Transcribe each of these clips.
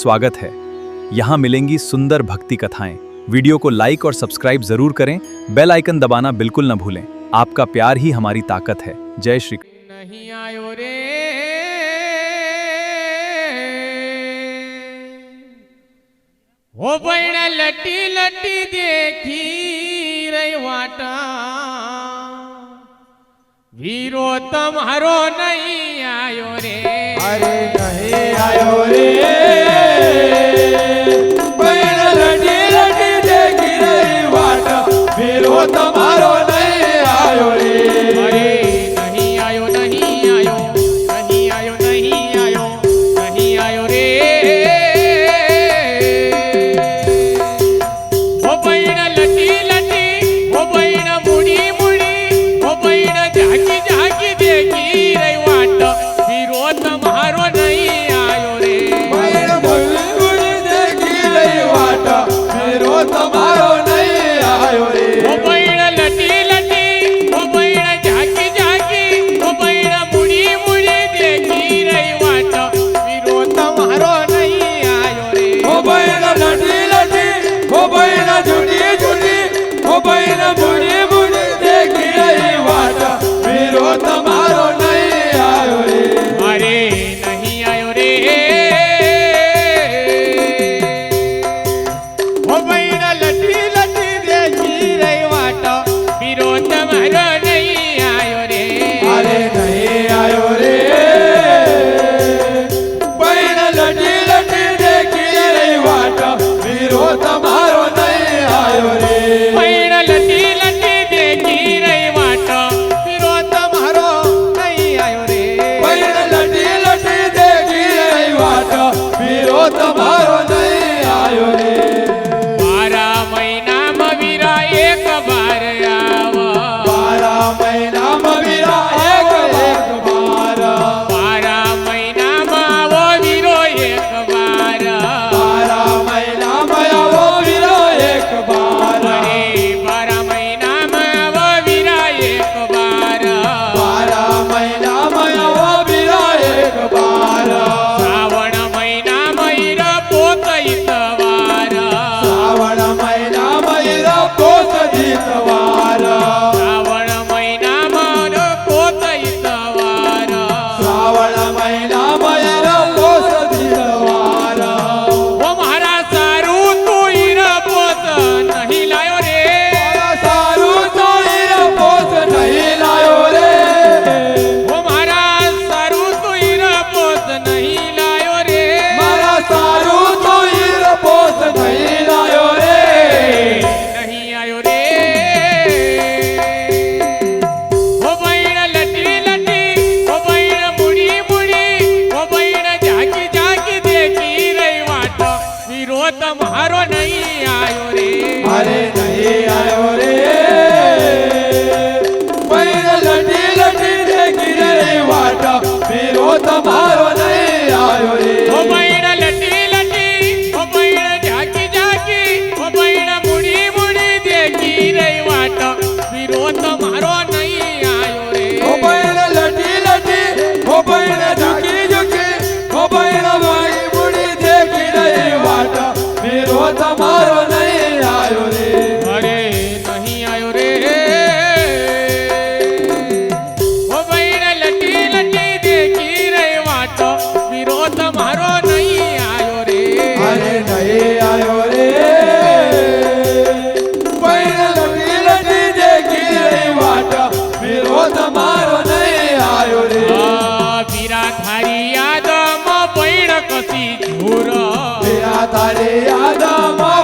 स्वागत है। यहाँ मिलेंगी सुंदर भक्ति कथाएं। वीडियो को लाइक और सब्सक्राइब जरूर करें, बेल आइकन दबाना बिल्कुल न भूलें। आपका प्यार ही हमारी ताकत है। जय श्री नहीं आयो रे हो बहना लटी लटी देखी रही वाटा वीरो तुम्हारो नहीं आयो रे। अरे नहीं आयो रे बहना लटी लटी देखी रही वाटा वीरो तुम्हारो नहीं आयो रे। अरे नहीं आयो नहीं आयो नहीं आयो नहीं आयो नहीं आयो रे हो बहना लटी लटी हो बहना मुड़ी मुड़ी हो बहना झाकी झाकी देखी रही वाट वीरो तुम्हारो नहीं आयो रे। बहना मुड़ी मुड़ी देखी रही वाटा वीरो तुम्हारो नहीं आयो रे। हो बहना लटी लटी हो बहना झाकी झाकी हो बहना मुड़ी मुड़ी देखी रही वाट वीरो तुम्हारो नहीं आयो रे। हो बहना लटी लटी हो बहना झूठी झूठी हो बहना मुड़ी मुड़ी देखी रही वाटा वीरो तुम्हारो नहीं आयो रे। अरे नहीं आयो रे हो बहना लटी लटी देखी रही वाट वीरो तुम्हारो नहीं आयो रे। अरे नहीं आयो रे बहना लटी लटी देखी रही वाटा वीरो तुम्हारो नहीं आयो रे। बहना लटी लटी देखी रही वाट वीरो तुम्हारो नहीं आयो रे। बहना लटी लटी देखी रही वाटा वीरो तुम्हारो नहीं आयो रे। 12 મહિનામાં વીરા એક વાર આવો 12 મહિનામાં વીરા એક બાર 12 મહિનામાં આવો વીરો એક વાર 12 મહિનામાં આવો વીરો એક બાર અરે 12 મહિનામાં આવો વીરા એક વાર 12 મહિનામાં આવો વીરા એક બાર શ્રાવણ મહિનામાં હીરો પોતઈ તવાર શ્રાવણ મહિનામાં હીરો પોત જીતવાર શ્રાવણ મહિનામાં હીરો પોતઈ તવાર શ્રાવણ મહિનામાં હીરો પોત જીતવાર ઓ મારા સારું તું હીરો પોત નહીં લાયો રે સારું તો હીરો પોત નહીં લાયો રે ઓ મારા સારું તું હીરો પોત નહીં લાયો રે મારા સારું તો હીરો પોત નહીં લાયો રે નહીં આયો રે ઓ બહેણા લટી લટી ઓ બહેણા મુડી મુડી ઓ બહેણા ઝાકી ઝાકી દેખી રહી વાટ વીરો તમારો નહીં આયો રે અરે નહીં આયો રે બહેના લટી લટી દેખી રહી વાટા વીરો તમારો નહીં આયો રે ઓ બહેણા લટી લટી ઓ બહેણા ઝાકી ઝાકી ઓ બહેણા મુડી મુડી દેખી રહી વાટ વીરો તમારો નહીં આયો રે ઓ બહેના લટી લટી ઓ બહેના ઝૂકી ઝૂકી ઓ બહેના વાળી મુડી દેખી રહી વાટા વીરો તમારો નહીં આયો રે અરે નહીં આયો રે ઓ બહેણા લટી લટી દેખી રહી વાટ વીરો તમારો નહીં આયો રે અરે નહીં આયો રે બહેના લટી લટી દેખી રહી વાટા વીરો તમારો નહીં આયો રે આ વીરા થારી યાદમાં બહેણ કસી ઝૂર વીરા તારી યાદમાં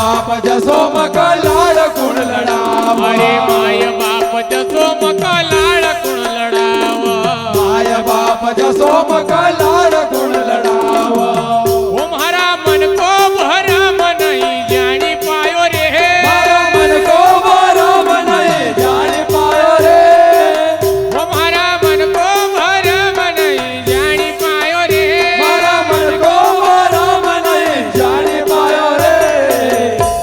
બાપ જસો મકા લાડ કુણ લડાવા અરે માય બાપ જસો મકા લાડ કુણ લડાવા માય બાપ જસો મકા લાડ કુણ લડાવા ઓ મારા મન કો ભરમ નહીં જાણી પાયો રે મારા મન કો ભરમ નહીં જાણી પાયો રે ઓ મારા મન કો ભરમ નહીં જાણી પાયો રે મારા મન કો ભરમ નહીં જાણી પાયો રે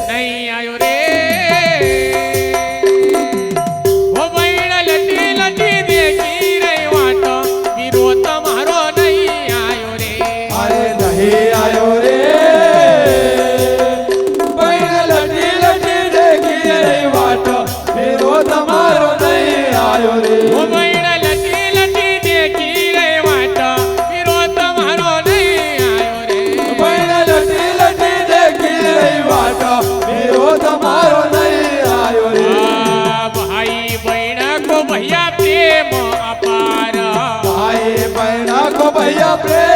નહીં આયો રે ઓ બૈણ લટી લટી દેખી રહી વાટો વીરો તમારો નહીં આયો રે અરે નહીં આયો રે બૈણ લટી લટી દેખી રહી વાટ ફેરો તમારો નહીં આયો રે ઓ બૈણ લટી લટી દેખી રહી વાટો વીરો તમારો નહીં આયો રે બૈણ લટી લટી દેખી રહી વાટ ફેરો તમારો નહીં આયો રે આ ભાઈ બૈણ કો ભૈયા પ્રેમ અપાર ભાઈ બૈણ કો ભૈયા પ્રેમ